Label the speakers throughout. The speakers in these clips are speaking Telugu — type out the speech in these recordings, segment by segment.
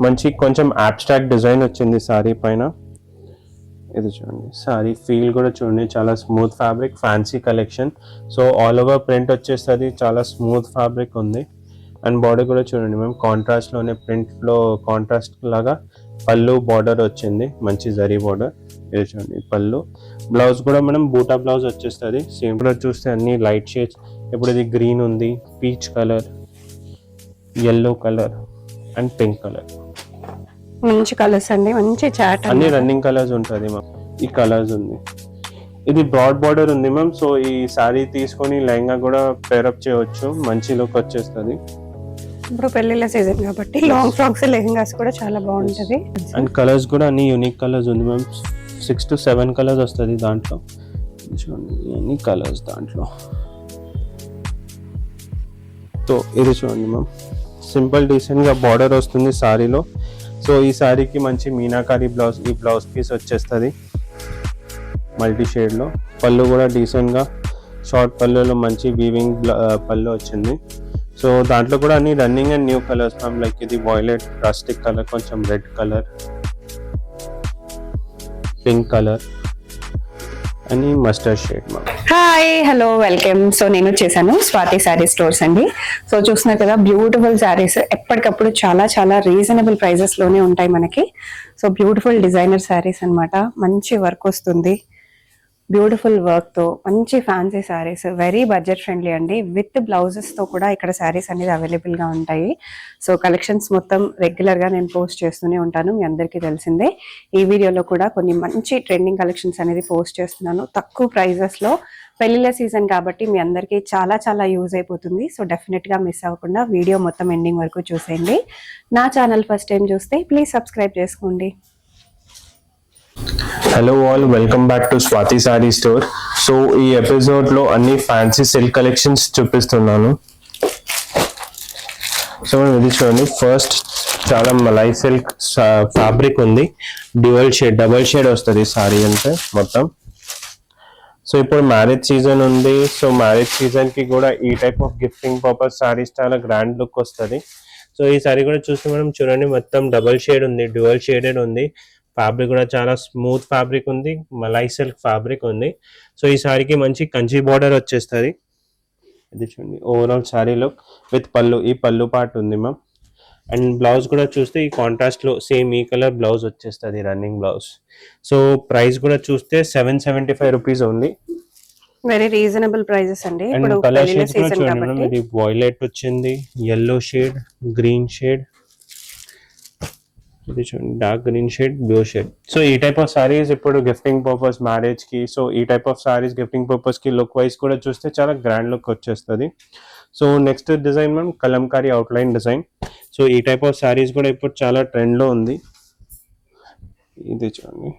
Speaker 1: మంచి కొంచెం అబ్స్ట్రాక్ట్ డిజైన్ వచ్చింది సారీ పైన. ఇది చూడండి, సారీ ఫీల్ కూడా చూడండి, చాలా smooth fabric, fancy collection. So all over print వచ్చేస్తుంది, చాలా స్మూత్ ఫ్యాబ్రిక్ ఉంది. అండ్ బార్డర్ కూడా చూడండి మ్యామ్, కాంట్రాస్ట్లోనే ప్రింట్లో కాంట్రాస్ట్ లాగా పళ్ళు బార్డర్ వచ్చింది, మంచి జరీ బార్డర్. ఇది చూడండి పళ్ళు. బ్లౌజ్ కూడా మనం బూటా బ్లౌజ్ వచ్చేస్తుంది. సేమ్ కూడా చూస్తే అన్ని లైట్ షేడ్స్. ఇప్పుడు ఇది గ్రీన్ ఉంది, peach colour, yellow colour and pink colour.
Speaker 2: మంచి కలర్స్ అండి, మంచి చాట్,
Speaker 1: అన్ని రన్నింగ్ కలర్స్ ఉంటుంది మ్యామ్. ఈ కలర్స్ ఉంది. ఇది బ్రాడ్ బార్డర్ ఉంది మ్యామ్. సో ఈ సారీ తీసుకొని లెహంగా కూడా పేరప్ చేయవచ్చు, మంచి లుక్ వచ్చేస్తుంది.
Speaker 2: ఇప్పుడు పెళ్లిళ్ళ సీజన్ కాబట్టి లాంగ్ ఫ్రాక్స్, లెహంగాస్ కూడా చాలా బాగుంటది.
Speaker 1: అండ్ కలర్స్ కూడా అన్ని యూనిక్ కలర్స్ ఉంది మ్యామ్. 6 to 7 కలర్స్ వస్తుంది దాంట్లో. చూడండి అన్ని కలర్స్ దాంట్లో. సో ఇది చూడండి మ్యామ్, సింపుల్ డీసెంట్ గా బార్డర్ వస్తుంది సారీలో. సో ఈ సారీకి మంచి మీనాకారి బ్లౌజ్, ఈ బ్లౌజ్ పీస్ వచ్చేస్తుంది మల్టీ షేడ్ లో. పళ్ళు కూడా డీసెంట్ గా షార్ట్ పళ్ళులో మంచి వీవింగ్ పళ్ళు వచ్చింది. సో దాంట్లో కూడా అన్ని running and new colours ma'am. Like ఇది వాయిలెట్, రస్టిక్ కలర్, కొంచెం రెడ్ కలర్, పింక్ కలర్ అని mustard shade ma'am.
Speaker 2: Hi, hello, welcome. So నేను వచ్చేసాను స్వాతి శారీ స్టోర్స్ అండి. సో చూస్తున్నారు కదా, బ్యూటిఫుల్ శారీస్ ఎప్పటికప్పుడు చాలా చాలా రీజనబుల్ ప్రైజెస్ లోనే ఉంటాయి మనకి. సో బ్యూటిఫుల్ డిజైనర్ శారీస్ అన్నమాట. మంచి వర్క్ వస్తుంది, బ్యూటిఫుల్ వర్క్ తో మంచి fancy saris, very budget friendly అండి. విత్ బ్లౌజెస్ తో కూడా ఇక్కడ శారీస్ అనేది అవైలబుల్ గా ఉంటాయి. సో కలెక్షన్స్ మొత్తం రెగ్యులర్ గా నేను పోస్ట్ చేస్తూనే ఉంటాను, మీ అందరికీ తెలిసిందే. ఈ వీడియోలో కూడా కొన్ని మంచి ట్రెండింగ్ కలెక్షన్స్ అనేది పోస్ట్ చేస్తున్నాను తక్కువ ప్రైజెస్ లో. పెళ్లిళ్ళ సీజన్ కాబట్టి మీ అందరికీ చాలా చాలా యూజ్ అయిపోతుంది. సో డెఫినెట్ గా మిస్ అవ్వకుండా వీడియో మొత్తం ఎండింగ్ వరకు చూసేయండి. నా ఛానల్ ఫస్ట్ టైం చూస్తే ప్లీజ్ సబ్స్క్రైబ్ చేసుకోండి.
Speaker 1: Hello all, welcome back to Swathi sorry store. So ఈ ఎపిసోడ్ లో అన్ని ఫ్యాన్సీ సిల్క్ కలెక్షన్స్ చూపిస్తున్నాను. సో ఇది చూడండి, ఫస్ట్ చాలా మలై సిల్క్ ఫ్యాబ్రిక్ ఉంది, డ్యూయల్ షేడ్, డబల్ షేడ్ వస్తుంది సారీ అంటే మొత్తం. సో ఇప్పుడు మ్యారేజ్ సీజన్ ఉంది. సో మ్యారేజ్ సీజన్ కి కూడా ఈ type of gifting purpose saris చాలా గ్రాండ్ లుక్ వస్తుంది. సో ఈ సారీ కూడా చూస్తే మనం చూడండి, మొత్తం డబల్ షేడ్ ఉంది, డ్యూయల్ షేడెడ్ ఉంది. ఫ్యాబ్రిక్ కూడా చాలా స్మూత్ ఫ్యాబ్రిక్ ఉంది, మలై సిల్క్ ఫ్యాబ్రిక్ ఉంది. సో ఈ సారీకి మంచి కంచి బార్డర్ వచ్చేస్తుంది. ఇది చూడండి ఓవరాల్ సారీ లుక్ విత్ పళ్ళు, ఈ పళ్ళు పార్ట్ ఉంది మ్యామ్. అండ్ బ్లౌజ్ కూడా చూస్తే ఈ కాంట్రాస్ట్ లో సేమ్ ఈ కలర్ బ్లౌజ్ వచ్చేస్తుంది, రన్నింగ్ బ్లౌజ్. సో ప్రైస్ కూడా చూస్తే 775 rupees only.
Speaker 2: Very reasonable prices అండి.
Speaker 1: అండ్ కలర్ షేడ్స్ కూడా చూడండి, ఇది వాయిలెట్ వచ్చింది, yellow షేడ్, గ్రీన్ షేడ్, ఇది చూడండి dark green shade, blue shade. So ఈ టైప్ ఆఫ్ సారీస్ ఇప్పుడు గిఫ్టింగ్ పర్పస్ మ్యారేజ్ కి, సో ఈ type of saris gifting purpose కి లుక్ వైజ్ కూడా చూస్తే చాలా గ్రాండ్ లుక్ వచ్చేస్తుంది. So next design ma'am, Kalamkari outline design. So ఈ టైప్ ఆఫ్ సారీస్ కూడా ఇప్పుడు చాలా ట్రెండ్ లో ఉంది. ఇది చూడండి.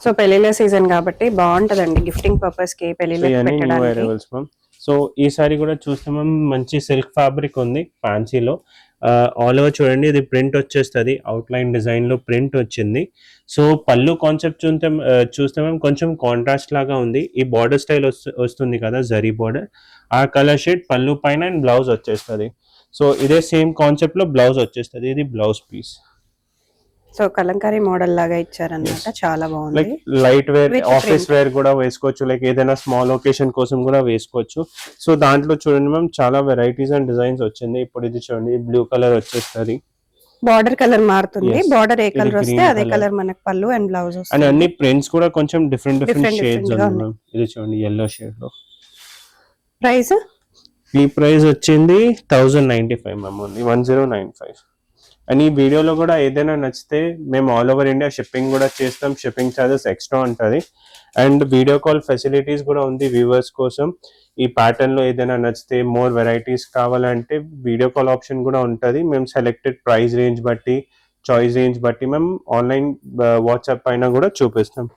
Speaker 2: సో పెళ్లిళ్ళ సీజన్ కాబట్టి బాగుంటదండి గిఫ్టింగ్ పర్పస్ కి, పెళ్లిళ్ళకి పెట్టడానికి.
Speaker 1: సో ఈ సారీ కూడా చూస్తే మ్యామ్, మంచి సిల్క్ ఫ్యాబ్రిక్ ఉంది ఫ్యాన్సీలో. ఆల్ ఓవర్ చూడండి, ఇది ప్రింట్ వచ్చేస్తుంది, అవుట్లైన్ డిజైన్ లో ప్రింట్ వచ్చింది. సో పళ్ళు కాన్సెప్ట్ చూస్తే మేము కొంచెం కాంట్రాస్ట్ లాగా ఉంది. ఈ బార్డర్ స్టైల్ వస్తుంది కదా, జరీ బార్డర్, ఆ కలర్ షేడ్ పళ్ళు పైన అండ్ బ్లౌజ్ వచ్చేస్తుంది. సో ఇదే సేమ్ కాన్సెప్ట్ లో బ్లౌజ్ వచ్చేస్తుంది, ఇది blouse piece.
Speaker 2: So Kalamkari model లాగా ఇచ్చారన్నమాట, చాలా బాగుంది.
Speaker 1: Like light wear, office wear కూడా వేసుకోవచ్చు, లైక్ ఏదైనా స్మాల్ ఒకేషన్ కోసం కూడా వేసుకోవచ్చు. సో దాంట్లో చూడండి మ్యామ్, చాలా వెరైటీస్ అండ్ డిజైన్స్ వచ్చింది. ఇప్పుడు ఇది చూడండి, బ్లూ కలర్ వచ్చేస్తుంది,
Speaker 2: బార్డర్ కలర్ మారుతుంది. బార్డర్ ఏ కలర్ వస్తే అదే కలర్ మనకు పళ్ళు అండ్ బ్లౌజ్ వస్తుంది.
Speaker 1: అండ్ అన్ని ప్రింట్స్ కూడా కొంచెం డిఫరెంట్ షేడ్స్ ఉన్నాయి మ్యామ్. ఇది చూడండి yellow షేడ్ లో.
Speaker 2: ప్రైస్
Speaker 1: ఈ ప్రైస్ వచ్చింది 1095 మ్యామ్, ఓన్లీ 1095. అండ్ ఈ వీడియోలో కూడా ఏదైనా నచ్చితే మేము ఆల్ ఓవర్ ఇండియా షిప్పింగ్ కూడా చేస్తాం, షిప్పింగ్ ఛార్జెస్ ఎక్స్ట్రా ఉంటుంది. అండ్ వీడియో కాల్ ఫెసిలిటీస్ కూడా ఉంది వ్యూవర్స్ కోసం. ఈ ప్యాటర్న్ లో ఏదైనా నచ్చితే, మోర్ వెరైటీస్ కావాలంటే వీడియో కాల్ ఆప్షన్ కూడా ఉంటుంది. మేము సెలెక్టెడ్ ప్రైస్ రేంజ్ బట్టి, చాయిస్ రేంజ్ బట్టి మేము ఆన్లైన్ వాట్సాప్ పైన కూడా చూపిస్తాం.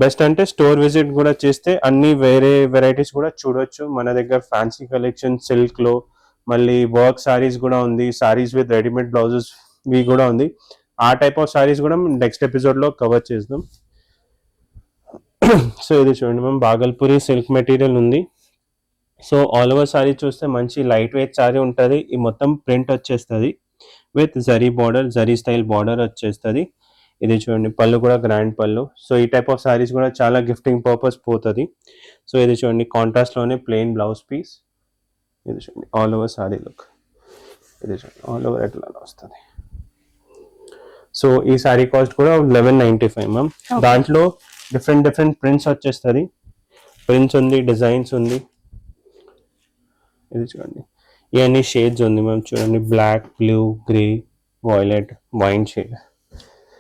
Speaker 1: బెస్ట్ అంటే స్టోర్ విజిట్ కూడా చేస్తే అన్ని వేరే వెరైటీస్ కూడా చూడొచ్చు. మన దగ్గర ఫ్యాన్సీ కలెక్షన్ సిల్క్ లో, మళ్ళీ వర్క్ సారీస్ కూడా ఉంది, సారీస్ విత్ రెడీమేడ్ బ్లౌజెస్ వి కూడా ఉంది. ఆ టైప్ ఆఫ్ సారీస్ కూడా నెక్స్ట్ ఎపిసోడ్ లో కవర్ చేద్దాం. సో ఇది చూడండి మ్యామ్, బాగల్పూరి సిల్క్ మెటీరియల్ ఉంది. సో ఆల్ ఓవర్ సారీ చూస్తే మంచి లైట్ వెయిట్ సారీ ఉంటుంది. ఈ మొత్తం ప్రింట్ వచ్చేస్తుంది with zari border, zari style border వచ్చేస్తుంది. ఇది చూడండి పళ్ళు కూడా గ్రాండ్ పళ్ళు. సో ఈ టైప్ ఆఫ్ సారీస్ కూడా చాలా గిఫ్టింగ్ పర్పస్ పోతుంది. సో ఇది చూడండి కాంట్రాస్ట్లోనే ప్లెయిన్ బ్లౌజ్ పీస్. ఇది చూడండి ఆల్ ఓవర్ సారీ లుక్. ఇది చూడండి ఆల్ ఓవర్ ఎట్లా వస్తుంది. సో ఈ సారీ కాస్ట్ కూడా 1195 మ్యామ్. దాంట్లో డిఫరెంట్ ప్రింట్స్ వచ్చేస్తుంది. ప్రింట్స్ ఉంది, డిజైన్స్ ఉంది. ఇది చూడండి ఇవన్నీ షేడ్స్ ఉంది మ్యామ్. చూడండి black, blue, grey, violet, wine shade.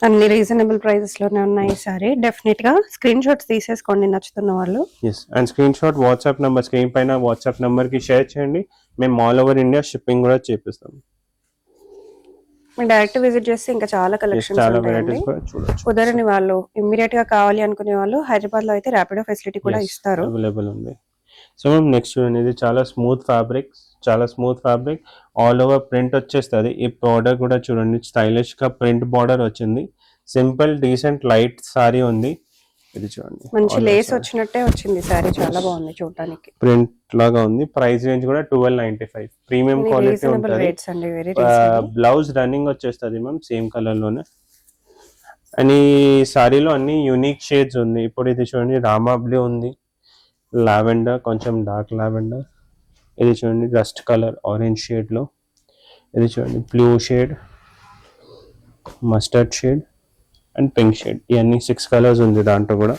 Speaker 2: అన్ని రీజనబుల్ ప్రైజెస్ లోనే ఉన్నాయి సారీ. డెఫినెట్ గా స్క్రీన్ షాట్స్ తీసేసుకోండి నచ్చుతున్న వాళ్ళు.
Speaker 1: Yes, and screenshot WhatsApp number, screen పైన వాట్సాప్ నెంబర్ కి షేర్ చేయండి. మేము ఆల్ ఓవర్ ఇండియా షిప్పింగ్ కూడా చేపిస్తాం.
Speaker 2: డైరెక్ట్ విజిట్ చేస్తే ఇంకా చాలా కలెక్షన్స్ ఉంటాయండి. కుదరని వాళ్ళు ఇమ్మీడియట్ గా కావాలి అనుకునే వాళ్ళు హైదరాబాద్ లో అయితే ర్యాపిడో ఫెసిలిటీ కూడా ఇస్తారు.
Speaker 1: అవైలబుల్ ఉంది. సో నెక్స్ట్ చూడండి చాలా smooth fabric all over print వచ్చేస్తుంది. ఈ బార్డర్ కూడా చూడండి స్టైలిష్ గా ప్రింట్ బార్డర్ వచ్చింది. సింపుల్ డీసెంట్ లైట్ సారీ ఉంది. ఇది చూడండి
Speaker 2: మంచి లేస్ వచ్చినట్టే వచ్చింది సారీ. చాలా బాగుంది చూడడానికి.
Speaker 1: ప్రింట్ లాగా ఉంది. ప్రైస్ రేంజ్ కూడా 1295. ప్రీమియం క్వాలిటీ ఉంటుంది. బ్లౌజ్ రన్నింగ్ వచ్చేస్తుంది మ్యామ్ సేమ్ కలర్ లోనే. అండ్ ఈ సారీలో అన్ని యూనిక్ షేడ్స్ ఉంది. ఇప్పుడు ఇది చూడండి రామా బ్లూ ఉంది, లావెండర్, కొంచెం డార్క్ లావెండర్. ఇది చూడండి రస్ట్ కలర్ ఆరెంజ్ షేడ్ లో. ఇది చూడండి blue shade, mustard shade and pink shade. ఇవన్నీ 6 కలర్స్ ఉంది దాంట్లో కూడా.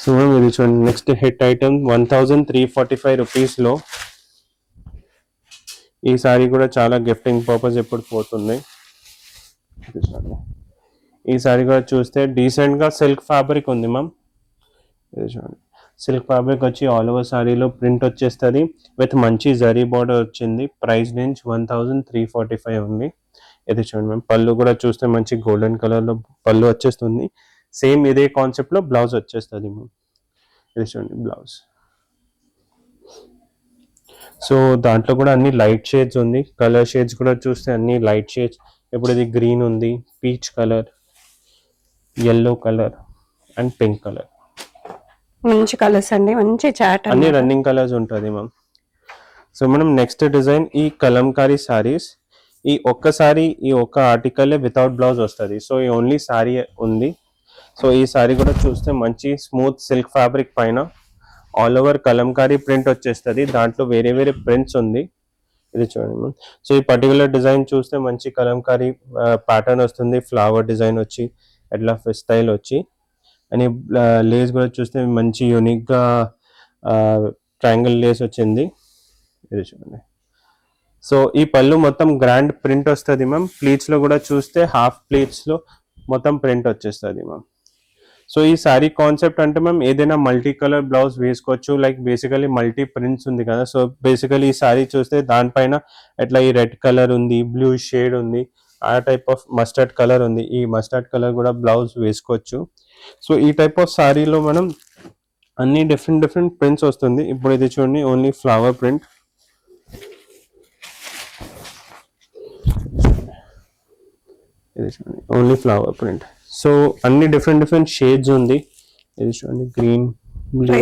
Speaker 1: సో ఇది చూడండి నెక్స్ట్ హిట్ ఐటమ్ 1345 రూపీస్లో. ఈ సారీ కూడా చాలా గిఫ్టింగ్ పర్పస్ ఎప్పుడు పోతుంది. ఈ సారీ కూడా చూస్తే డీసెంట్గా సిల్క్ ఫ్యాబ్రిక్ ఉంది మ్యామ్. ఇది చూడండి సిల్క్ ఫ్యాబ్రిక్ వచ్చి ఆల్ ఓవర్ సారీలో ప్రింట్ వచ్చేస్తుంది విత్ మంచి జరీ బార్డర్ వచ్చింది. ప్రైస్ రేంజ్ 1345 ఉంది. ఇది చూడండి మ్యామ్ పళ్ళు కూడా చూస్తే మంచి గోల్డెన్ కలర్లో పళ్ళు వచ్చేస్తుంది. సేమ్ ఇదే కాన్సెప్ట్లో బ్లౌజ్ వచ్చేస్తుంది మ్యామ్. ఇది చూడండి బ్లౌజ్. సో దాంట్లో కూడా అన్ని లైట్ షేడ్స్ ఉంది. కలర్ షేడ్స్ కూడా చూస్తే అన్ని లైట్ షేడ్స్. ఇప్పుడు ఇది గ్రీన్ ఉంది, peach colour, yellow colour and pink colour.
Speaker 2: మంచి కలర్స్ అండి, మంచి చాట్
Speaker 1: అన్ని రన్నింగ్ కలర్స్ ఉంటుంది మ్యామ్. సో మనం నెక్స్ట్ డిజైన్ ఈ కలంకారీ సారీస్. ఈ ఒక్క ఆర్టికల్ వితౌట్ బ్లౌజ్ వస్తుంది. సో ఈ ఓన్లీ సారీ ఉంది. సో ఈ సారీ కూడా చూస్తే మంచి స్మూత్ సిల్క్ ఫ్యాబ్రిక్ పైన ఆల్ ఓవర్ కలంకారీ ప్రింట్ వచ్చేస్తుంది. దాంట్లో వేరే వేరే ప్రింట్స్ ఉంది. ఇది చూడండి మ్యామ్. సో ఈ పర్టికులర్ డిజైన్ చూస్తే మంచి కలంకారీ ప్యాటర్న్ వస్తుంది. ఫ్లవర్ డిజైన్ వచ్చి అట్లా స్టైల్ వచ్చి అని లేస్ కూడా చూస్తే మంచి యూనిక్గా ట్రయాంగిల్ లేస్ వచ్చింది. ఇది చూడండి. సో ఈ పళ్ళు మొత్తం గ్రాండ్ ప్రింట్ వస్తుంది మ్యామ్. ప్లీట్స్లో కూడా చూస్తే హాఫ్ ప్లీట్స్లో మొత్తం ప్రింట్ వచ్చేస్తుంది మ్యామ్. సో ఈ సారీ కాన్సెప్ట్ అంటే మ్యామ్ ఏదైనా మల్టీ కలర్ బ్లౌజ్ వేసుకోవచ్చు. లైక్ బేసికలీ మల్టీ ప్రింట్స్ ఉంది కదా. సో బేసికలీ ఈ సారీ చూస్తే దానిపైన ఎట్లా ఈ రెడ్ కలర్ ఉంది, బ్లూ షేడ్ ఉంది, ఆ టైప్ ఆఫ్ మస్టర్డ్ కలర్ ఉంది. ఈ మస్టర్డ్ కలర్ కూడా బ్లౌజ్ వేసుకోవచ్చు. సో ఈ టైప్ ఆఫ్ సారీలో మనం అన్ని డిఫరెంట్ ప్రింట్స్ వస్తుంది. ఇప్పుడు ఇది చూడండి ఓన్లీ ఫ్లవర్ ప్రింట్. ఇది చూడండి ఓన్లీ ఫ్లవర్ ప్రింట్. సో అన్ని డిఫరెంట్ షేడ్స్ ఉంది. ఇది చూడండి గ్రీన్, బ్లూ,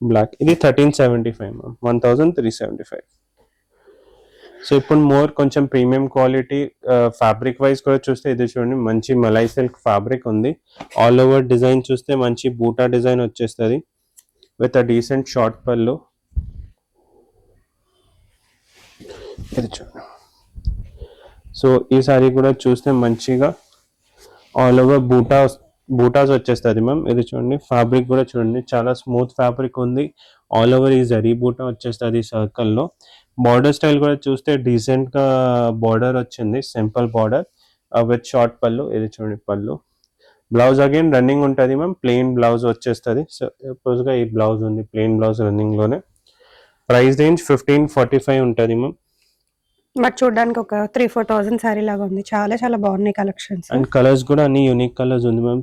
Speaker 1: బ్లాక్. ఇది 1375 మ్యామ్, 1375. సో ఇప్పుడు కొంచెం ప్రీమియం క్వాలిటీ ఫ్యాబ్రిక్ వైజ్ కూడా చూస్తే ఇది చూడండి మంచి మలై సిల్క్ ఫ్యాబ్రిక్ ఉంది. ఆల్ ఓవర్ డిజైన్ చూస్తే మంచి బూటా డిజైన్ వచ్చేస్తుంది విత్ అ డీసెంట్ షార్ట్ పళ్ళు. ఇది చూడండి. సో ఈ సారీ కూడా చూస్తే మంచిగా ఆల్ ఓవర్ బూటాస్ వచ్చేస్తుంది మ్యామ్. ఇది చూడండి ఫ్యాబ్రిక్ కూడా చూడండి చాలా స్మూత్ ఫ్యాబ్రిక్ ఉంది. ఆల్ ఓవర్ ఈ జరీ బూటా వచ్చేస్తుంది సర్కిల్లో. బార్డర్ స్టైల్ కూడా చూస్తే డీసెంట్గా బార్డర్ వచ్చింది, సింపుల్ బార్డర్ విత్ షార్ట్ పళ్ళు. ఇది చూడండి పళ్ళు. బ్లౌజ్ అగైన్ రన్నింగ్ ఉంటుంది మ్యామ్, ప్లెయిన్ బ్లౌజ్ వచ్చేస్తుంది. సో సపోజ్గా ఈ బ్లౌజ్ ఉంది, ప్లెయిన్ బ్లౌజ్ రన్నింగ్లోనే. ప్రైస్ రేంజ్ 1545 ఉంటుంది మ్యామ్.
Speaker 2: బట్ చూడడానికి ఒక 3-4,000 సారీ లాగా ఉంది. చాలా చాలా బాగున్నాయి కలెక్షన్స్.
Speaker 1: అండ్ కలర్స్ కూడా అన్ని యూనిక్ కలర్స్ ఉంది మ్యామ్.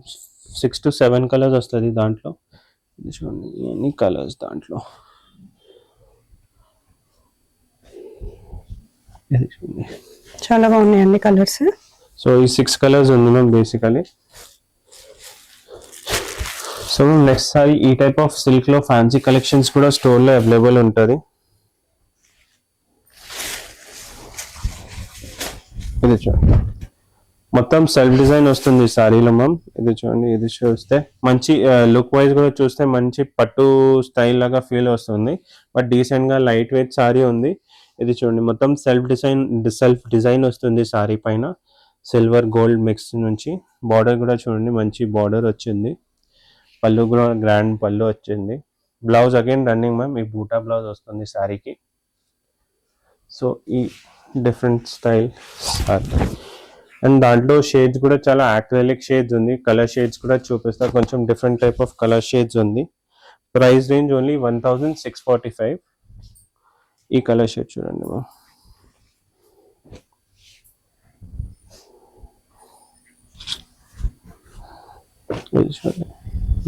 Speaker 1: 6 to 7 కలర్స్ వస్తుంది దాంట్లో. ఇది చూడండి అన్ని కలర్స్ దాంట్లో. ఇది చూడండి
Speaker 2: చాలా బాగున్నాయి అన్ని కలర్స్.
Speaker 1: సో ఈ 6 కలర్స్ ఉంది మ్యామ్ బేసికలీ. సో నెక్స్ట్ సారి ఈ టైప్ ఆఫ్ సిల్క్ లో ఫ్యాన్సీ కలెక్షన్స్ కూడా స్టోర్ లో అవైలబుల్ ఉంటుంది. ఇది చూడండి, మొత్తం సెల్ఫ్ డిజైన్ వస్తుంది సారీలో మ్యామ్. ఇది చూడండి, ఇది చూస్తే మంచి లుక్ వైజ్ కూడా చూస్తే మంచి పట్టు స్టైల్ లాగా ఫీల్ వస్తుంది. బట్ డీసెంట్ గా లైట్ వెయిట్ సారీ ఉంది. ఇది చూడండి, మొత్తం సెల్ఫ్ డిజైన్ వస్తుంది సారీ పైన, సిల్వర్ గోల్డ్ మిక్స్ నుంచి. బార్డర్ కూడా చూడండి, మంచి బార్డర్ వచ్చింది. పళ్ళు కూడా గ్రాండ్ పళ్ళు వచ్చింది. బ్లౌజ్ అగైన్ రన్నింగ్ మ్యామ్, ఈ బూటా బ్లౌజ్ వస్తుంది సారీకి. సో ఈ డిఫరెంట్ స్టైల్ అండ్ దాంట్లో షేడ్స్ కూడా చాలా యాక్రిలిక్ షేడ్స్ ఉంది. కలర్ షేడ్స్ కూడా చూపిస్తా, కొంచెం different type of colour shades ఉంది. Price range only 1645. ఈ కలర్ షేడ్ చూడండి ma'am.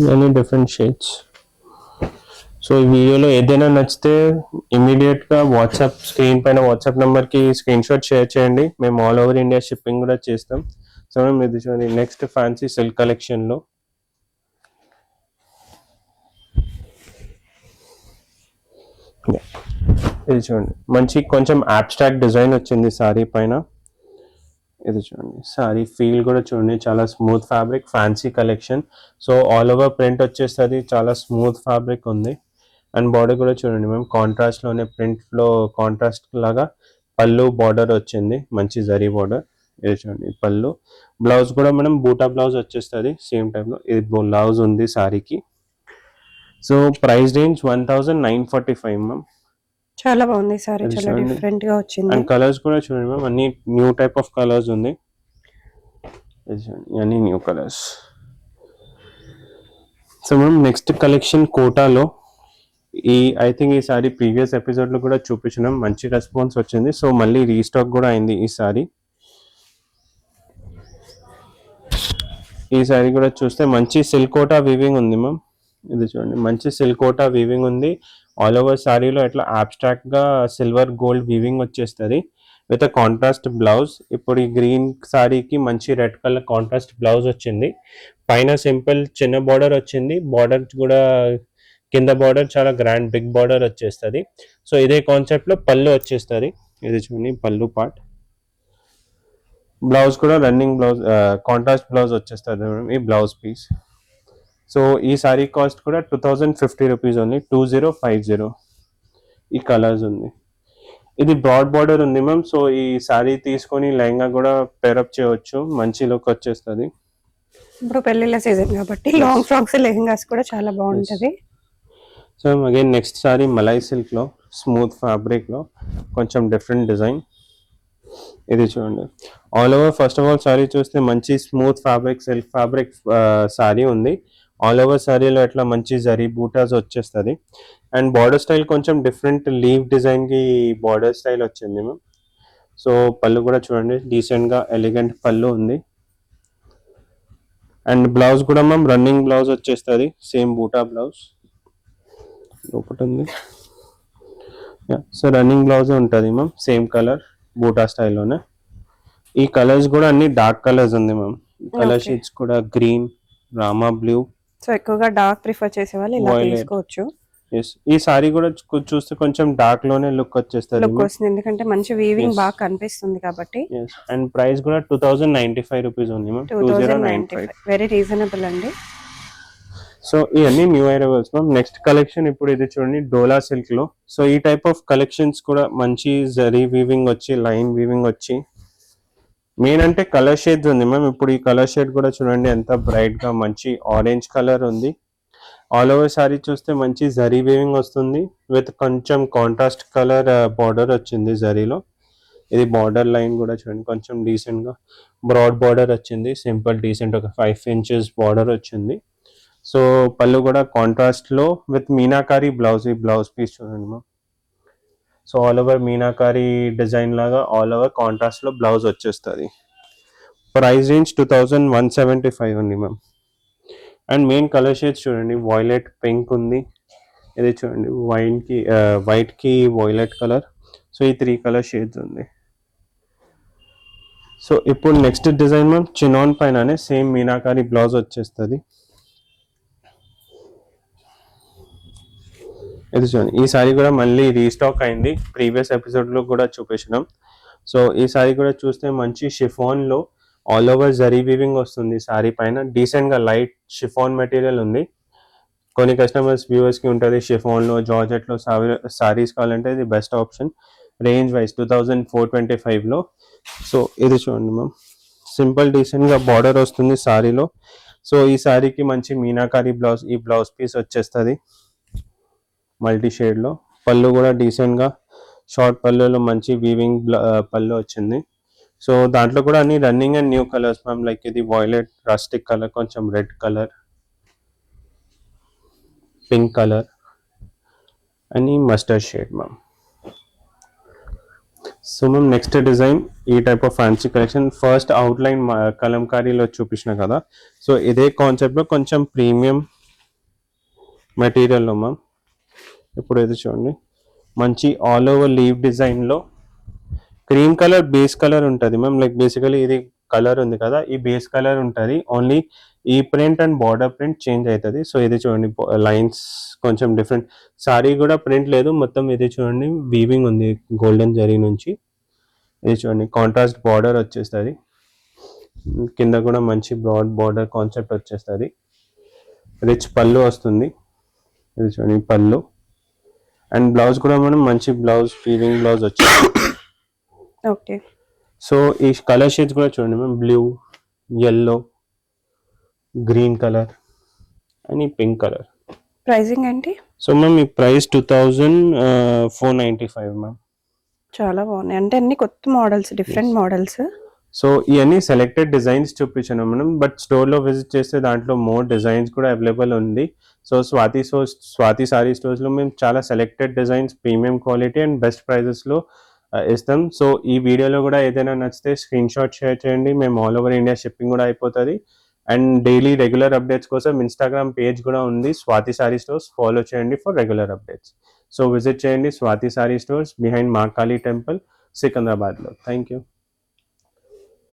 Speaker 1: Many different shades. So ఈ వీడియోలో ఏదైనా నచ్చితే ఇమీడియట్ గా వాట్సాప్ స్క్రీన్ పైన వాట్సాప్ నెంబర్ కి స్క్రీన్ షాట్ షేర్ చేయండి. మేము ఆల్ ఓవర్ ఇండియా షిప్పింగ్ కూడా చేస్తాం. సో మేము ఇది చూడండి, నెక్స్ట్ ఫ్యాన్సీ సిల్క్ కలెక్షన్ లో ఇది చూడండి, మంచి కొంచెం అబ్స్ట్రాక్ట్ డిజైన్ వచ్చింది సారీ పైన. ఇది చూడండి, సారీ ఫీల్ కూడా చూడండి, చాలా smooth fabric, fancy collection. So all over print వచ్చేస్తుంది, చాలా స్మూత్ ఫ్యాబ్రిక్ ఉంది. అండ్ బార్డర్ కూడా చూడండి మేము కాంట్రాస్ట్ లోనే, ప్రింట్ లో కాంట్రాస్ట్ లాగా పళ్ళు బార్డర్ వచ్చింది, మంచి జరీ బార్డర్. ఇది చూడండి పళ్ళు. బ్లౌజ్ కూడా మనం బూటా బ్లౌజ్ వచ్చేస్తుంది సేమ్ టైప్ లో. ఇది బ్లౌజ్ ఉంది సారీకి. So price range 1945 ma'am.
Speaker 2: చాలా బాగుంది సారీ, చాలా డిఫరెంట్ గా వచ్చింది.
Speaker 1: అండ్ కలర్స్ కూడా చూడండి మ్యామ్, అన్ని న్యూ టైప్ ఆఫ్ కలర్స్ ఉంది. అన్ని new colours. So ma'am next collection కోటాలో, ఐ థింక్ ఈ సారీ ప్రీవియస్ ఎపిసోడ్ లో కూడా చూపించినాం, మంచి రెస్పాన్స్ వచ్చింది. సో మళ్ళీ రీస్టాక్ కూడా అయింది ఈ సారీ. ఈ సారీ కూడా చూస్తే మంచి సిల్కోటా వీవింగ్ ఉంది మ్యామ్. ఇది చూడండి, మంచి సిల్కోటా వీవింగ్ ఉంది. ఆల్ ఓవర్ సారీలో ఇట్లా అబ్స్ట్రాక్ట్ గా సిల్వర్ గోల్డ్ వీవింగ్ వచ్చేస్తుంది విత్ కాంట్రాస్ట్ బ్లౌజ్. ఇప్పుడు ఈ గ్రీన్ సారీకి మంచి రెడ్ కలర్ కాంట్రాస్ట్ బ్లౌజ్ వచ్చింది. పైన సింపుల్ చిన్న బార్డర్ వచ్చింది. బార్డర్ కూడా కింద బార్డర్ చాలా గ్రాండ్ బిగ్ బార్డర్ వచ్చేస్తుంది. సో ఇదే కాన్సెప్ట్ లో పళ్ళు వచ్చేస్తుంది. ఇది చూడండి పళ్ళు పార్ట్. బ్లౌజ్ కూడా రన్నింగ్ బ్లౌజ్, కాంట్రాస్ట్ బ్లౌజ్ వచ్చేస్తుంది ఈ బ్లౌజ్ పీస్. సో ఈ సారీ కాస్ట్ కూడా 2050 రూపీస్ ఓన్లీ, 2050. ఈ కలర్స్ ఉంది. ఇది బ్రాడ్ బార్డర్ ఉంది మ్యామ్. సో ఈ సారీ తీసుకొని లెహంగా కూడా పేరప్ చేయవచ్చు, మంచి లుక్ వచ్చేస్తుంది.
Speaker 2: ఇప్పుడు పెళ్లిళ్ళ సీజన్ కాబట్టి లాంగ్ ఫ్రాక్స్ లెహంగాస్ కూడా చాలా బాగుంటది.
Speaker 1: So again next sorry malai silk లో, స్మూత్ ఫ్యాబ్రిక్ లో, కొంచెం డిఫరెంట్ డిజైన్. ఇది చూడండి, all over first of all sorry చూస్తే మంచి smooth fabric, silk fabric sorry ఉంది. ఆల్ ఓవర్ సారీలో ఇట్లా మంచి జరీ బూటాస్ వచ్చేస్తుంది. అండ్ బార్డర్ స్టైల్ కొంచెం డిఫరెంట్ లీవ్ డిజైన్ కి బార్డర్ స్టైల్ వచ్చింది మ్యామ్. సో పళ్ళు కూడా చూడండి, డీసెంట్ గా ఎలిగెంట్ పళ్ళు ఉంది. అండ్ బ్లౌజ్ కూడా మ్యామ్ రన్నింగ్ బ్లౌజ్ వచ్చేస్తుంది, సేమ్ బూటా బ్లౌజ్ లోపల ఉంది. సో రన్నింగ్ బ్లౌజ్ ఉంటుంది మ్యామ్, సేమ్ కలర్ బూటా స్టైల్లోనే. ఈ కలర్స్ కూడా అన్ని డార్క్ కలర్స్ ఉంది మ్యామ్. కలర్ షేడ్స్ కూడా గ్రీన్, రామా బ్లూ.
Speaker 2: సో ఎక్కువగా డార్క్ ప్రిఫర్ చేసే వాళ్ళు ఇలా తీసుకోవచ్చు.
Speaker 1: ఈ సారీ కూడా చూస్తే కొంచెం డార్క్ లోనే లుక్ వచ్చేస్తుంది,
Speaker 2: ఎందుకంటే మంచి వీవింగ్ బాగా కనిపిస్తుంది కాబట్టి.
Speaker 1: అండ్ ప్రైస్ కూడా 2095 రూపీస్ ఉంది మ్యామ్, 2095.
Speaker 2: వెరీ రీజనబుల్ అండి.
Speaker 1: సో ఇవన్నీ new arrivals ma'am. Next collection ఇప్పుడు ఇది చూడండి, డోలా సిల్క్ లో. సో ఈ టైప్ ఆఫ్ కలెక్షన్స్ కూడా మంచి జరీ వీవింగ్ వచ్చి, లైన్ వీవింగ్ వచ్చి, మెయిన్ అంటే కలర్ షేడ్స్ ఉంది మ్యామ్. ఇప్పుడు ఈ కలర్ షేడ్ కూడా చూడండి ఎంత బ్రైట్ గా మంచి ఆరెంజ్ కలర్ ఉంది. ఆల్ ఓవర్ సారీ చూస్తే మంచి జరీ వీవింగ్ వస్తుంది విత్ కొంచెం కాంట్రాస్ట్ కలర్ బార్డర్ వచ్చింది జరీలో. ఇది బార్డర్ లైన్ కూడా చూడండి, కొంచెం డీసెంట్ గా బ్రాడ్ బార్డర్ వచ్చింది, సింపుల్ డీసెంట్ ఒక 5 inches బార్డర్ వచ్చింది. సో పళ్ళు కూడా కాంట్రాస్ట్ లో విత్ మీనాకారి బ్లౌజ్. ఈ బ్లౌజ్ పీస్ చూడండి ma'am. So all over meenakari design లాగా ఆల్ ఓవర్ కాంట్రాస్ట్ లో బ్లౌజ్ వచ్చేస్తుంది. ప్రైస్ రేంజ్ 2175 ఉంది ma'am. And main colour shades చూడండి, వాయిలెట్ పింక్ ఉంది. ఇది చూడండి వైట్ కి వాయిలెట్ కలర్. సో ఈ 3 కలర్ షేడ్స్ ఉంది. సో ఇప్పుడు నెక్స్ట్ డిజైన్ మ్యామ్, చినాన్ పైననే సేమ్ మీనాకారి బ్లౌజ్ వచ్చేస్తుంది. ఇది చూడండి, ఈ సారీ కూడా మళ్ళీ రీస్టాక్ అయింది, ప్రీవియస్ ఎపిసోడ్ లో కూడా చూపించినాం. సో ఈ సారీ కూడా చూస్తే మంచి షిఫాన్ లో ఆల్ ఓవర్ జరీ వీవింగ్ వస్తుంది సారీ పైన, డీసెంట్ గా లైట్ షిఫాన్ మెటీరియల్ ఉంది. కొన్ని కస్టమర్స్ వ్యూవర్స్ కి ఉంటుంది షిఫాన్ లో జార్జెట్ లో సారీస్ కావాలంటే ఇది బెస్ట్ ఆప్షన్. రేంజ్ వైజ్ 2425 లో. సో ఇది చూడండి మ్యామ్, సింపుల్ డీసెంట్ గా బార్డర్ వస్తుంది సారీలో. సో ఈ సారీకి మంచి మీనాకారి బ్లౌజ్, ఈ బ్లౌజ్ పీస్ వచ్చేస్తుంది మల్టీ షేడ్ లో. పళ్ళు కూడా డీసెంట్ గా షార్ట్ పళ్ళులో మంచి వీవింగ్ పళ్ళు వచ్చింది. సో దాంట్లో కూడా అన్ని running and new colours ma'am, like ఇది వాయిలెట్ రస్టిక్ కలర్, కొంచెం రెడ్ కలర్, పింక్ కలర్ అని mustard shade ma'am. So ma'am next design ఈ type of fancy collection. First outline కలంకారీలో చూపించిన కదా, సో ఇదే కాన్సెప్ట్లో కొంచెం ప్రీమియం మెటీరియల్లో మ్యామ్. ఇప్పుడు ఇది చూడండి, మంచి ఆల్ ఓవర్ లీవ్ డిజైన్లో క్రీమ్ కలర్ బేస్ కలర్ ఉంటుంది మ్యామ్. లైక్ బేసికలీ ఇది కలర్ ఉంది కదా, ఈ బేస్ కలర్ ఉంటుంది, ఓన్లీ ఈ print and border print change అవుతుంది. సో ఇది చూడండి, లైన్స్ కొంచెం డిఫరెంట్. సారీ కూడా ప్రింట్ లేదు, మొత్తం ఇది చూడండి వీవింగ్ ఉంది గోల్డెన్ జరీ నుంచి. ఇది చూడండి కాంట్రాస్ట్ బార్డర్ వచ్చేస్తుంది, కింద కూడా మంచి బ్రాడ్ బార్డర్ కాన్సెప్ట్ వచ్చేస్తుంది. రిచ్ పళ్ళు వస్తుంది, ఇది చూడండి పళ్ళు. అండ్ బ్లౌజ్ కూడా మనం మంచి బ్లౌజ్ వీవింగ్ బ్లౌజ్ వచ్చింది.
Speaker 2: ఓకే.
Speaker 1: సో ఈ కలర్ షేడ్స్ కూడా చూడండి ma'am, blue, yellow, green colour and ఈ పింక్ కలర్.
Speaker 2: ప్రైజింగ్ ఏంటి?
Speaker 1: సో మ్యామ్ ఈ ప్రైస్ 2495 మ్యామ్.
Speaker 2: చాలా బాగున్నాయి, అంటే అన్ని కొత్త మోడల్స్, డిఫరెంట్ మోడల్స్.
Speaker 1: సో ఇవన్నీ సెలెక్టెడ్ డిజైన్స్ చూపించాను మనం, బట్ స్టోర్లో విజిట్ చేస్తే దాంట్లో మోర్ డిజైన్స్ కూడా అవైలబుల్ ఉంది. సో స్వాతి సారీ స్టోర్స్లో మేము చాలా selected designs, premium quality and best ప్రైజెస్లో ఇస్తాం. సో ఈ వీడియోలో కూడా ఏదైనా నచ్చితే స్క్రీన్ షాట్ షేర్ చేయండి, మేము ఆల్ ఓవర్ ఇండియా షిప్పింగ్ కూడా అయిపోతుంది. అండ్ డైలీ రెగ్యులర్ అప్డేట్స్ కోసం ఇన్స్టాగ్రామ్ పేజ్ కూడా ఉంది, స్వాతి సారీ స్టోర్స్, ఫాలో చేయండి for regular updates. So visit చేయండి Swathi sari stores, behind Mahakali temple, సికింద్రాబాద్లో. Thank you.